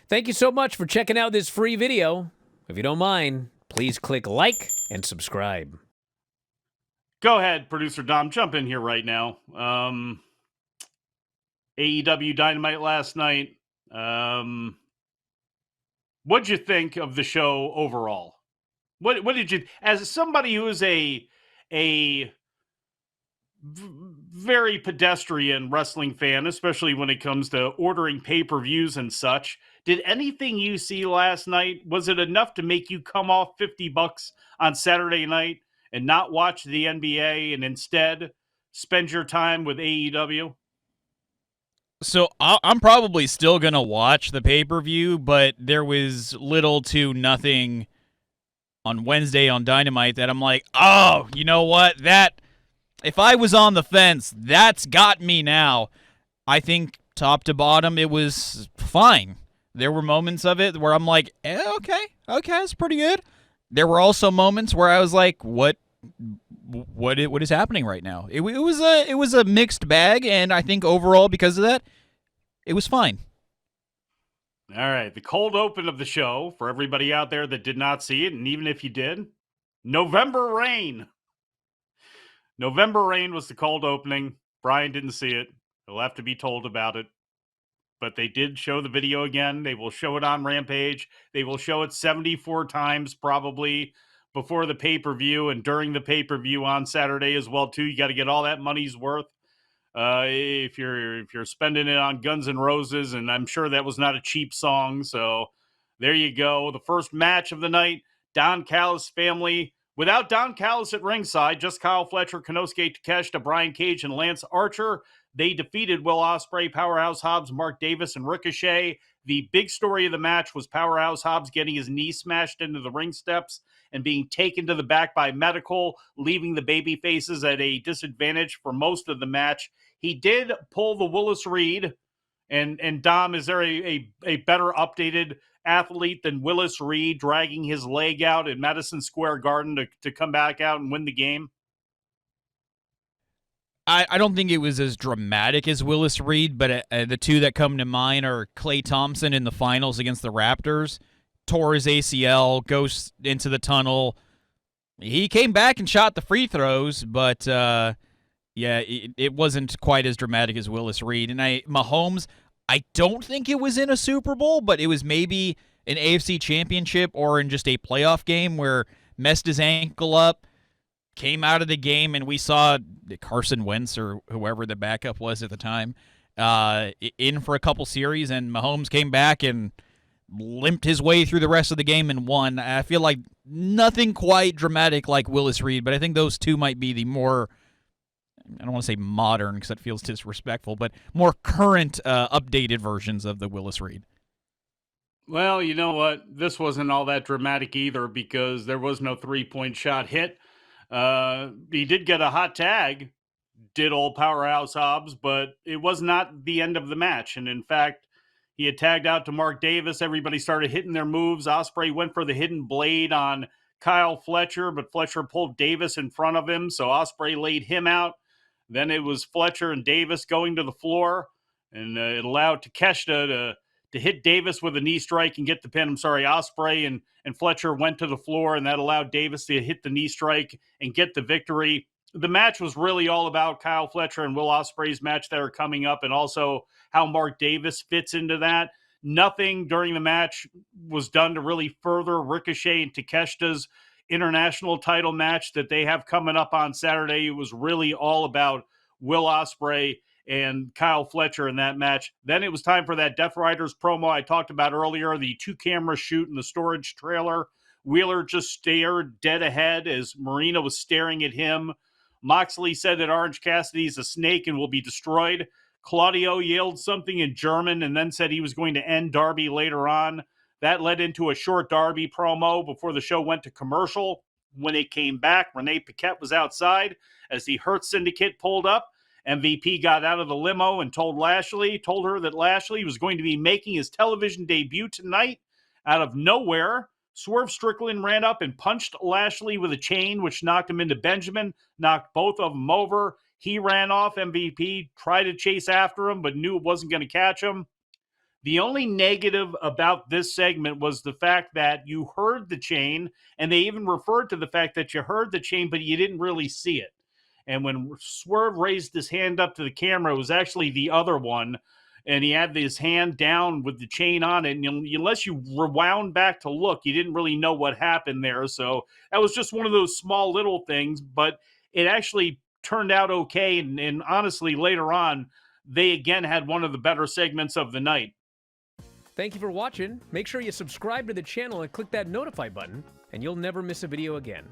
Thank you so much for checking out this free video. If you don't mind, please click like and subscribe. Go ahead, producer Dom. Jump in here right now. AEW Dynamite last night. What'd you think of the show overall? What did you, as somebody who is a very pedestrian wrestling fan, especially when it comes to ordering pay-per-views and such, did anything you see last night, was it enough to make you come off $50 on Saturday night and not watch the NBA and instead spend your time with AEW? So I'm probably still going to watch the pay-per-view, but there was little to nothing on Wednesday on Dynamite that I'm like, oh, you know what? That, if I was on the fence, that's got me now. I think top to bottom, it was fine. There were moments of it where I'm like, okay, it's pretty good. There were also moments where I was like, what is happening right now? It was a mixed bag, and I think overall, because of that, it was fine. All right, the cold open of the show, for everybody out there that did not see it, and even if you did, November Rain. November Rain was the cold opening. Brian didn't see it. He'll have to be told about it. But they did show the video again. They will show it on Rampage. They will show it 74 times probably before the pay-per-view and during the pay-per-view on Saturday as well, too. You got to get all that money's worth. If you're spending it on Guns N' Roses, and I'm sure that was not a cheap song. So there you go. The first match of the night, Don Callis family. Without Don Callis at ringside, just Kyle Fletcher, Konosuke Takeshita, Brian Cage, and Lance Archer. They defeated Will Ospreay, Powerhouse Hobbs, Mark Davis, and Ricochet. The big story of the match was Powerhouse Hobbs getting his knee smashed into the ring steps and being taken to the back by medical, leaving the baby faces at a disadvantage for most of the match. He did pull the Willis Reed. And Dom, is there a better updated athlete than Willis Reed dragging his leg out at Madison Square Garden to come back out and win the game? I don't think it was as dramatic as Willis Reed, but the two that come to mind are Klay Thompson in the finals against the Raptors. Tore his ACL, goes into the tunnel. He came back and shot the free throws, but it wasn't quite as dramatic as Willis Reed. And Mahomes, I don't think it was in a Super Bowl, but it was maybe an AFC championship or in just a playoff game where messed his ankle up, came out of the game, and we saw Carson Wentz or whoever the backup was at the time in for a couple series, and Mahomes came back and limped his way through the rest of the game and won. I feel like nothing quite dramatic like Willis Reed, but I think those two might be the more, I don't want to say modern because that feels disrespectful, but more current, updated versions of the Willis Reed. Well, you know what? This wasn't all that dramatic either because there was no three-point shot hit. He did get a hot tag, did old Powerhouse Hobbs, but it was not the end of the match. And in fact, he had tagged out to Mark Davis. Everybody started hitting their moves. Ospreay went for the hidden blade on Kyle Fletcher, but Fletcher pulled Davis in front of him, so Ospreay laid him out. Then it was Fletcher and Davis going to the floor, and it allowed Takeshita to hit Davis with a knee strike and get the pin. I'm sorry, Ospreay and Fletcher went to the floor, and that allowed Davis to hit the knee strike and get the victory. The match was really all about Kyle Fletcher and Will Ospreay's match that are coming up, and also how Mark Davis fits into that. Nothing during the match was done to really further Ricochet and Takeshita's international title match that they have coming up on Saturday. It was really all about Will Ospreay and Kyle Fletcher in that match. Then it was time for that Death Riders promo I talked about earlier, the 2-camera shoot in the storage trailer. Wheeler just stared dead ahead as Marina was staring at him. Moxley said that Orange Cassidy is a snake and will be destroyed. Claudio yelled something in German and then said he was going to end Darby later on. That led into a short Darby promo before the show went to commercial. When it came back, Renee Paquette was outside as the Hurt Syndicate pulled up. MVP got out of the limo and told her that Lashley was going to be making his television debut tonight. Out of nowhere, Swerve Strickland ran up and punched Lashley with a chain, which knocked him into Benjamin, knocked both of them over. He ran off. MVP tried to chase after him, but knew it wasn't going to catch him. The only negative about this segment was the fact that you heard the chain, and they even referred to the fact that you heard the chain, but you didn't really see it. And when Swerve raised his hand up to the camera, it was actually the other one, and he had his hand down with the chain on it. And unless you rewound back to look, you didn't really know what happened there. So that was just one of those small little things, but it actually turned out okay. And honestly, later on, they again had one of the better segments of the night. Thank you for watching. Make sure you subscribe to the channel and click that notify button, and you'll never miss a video again.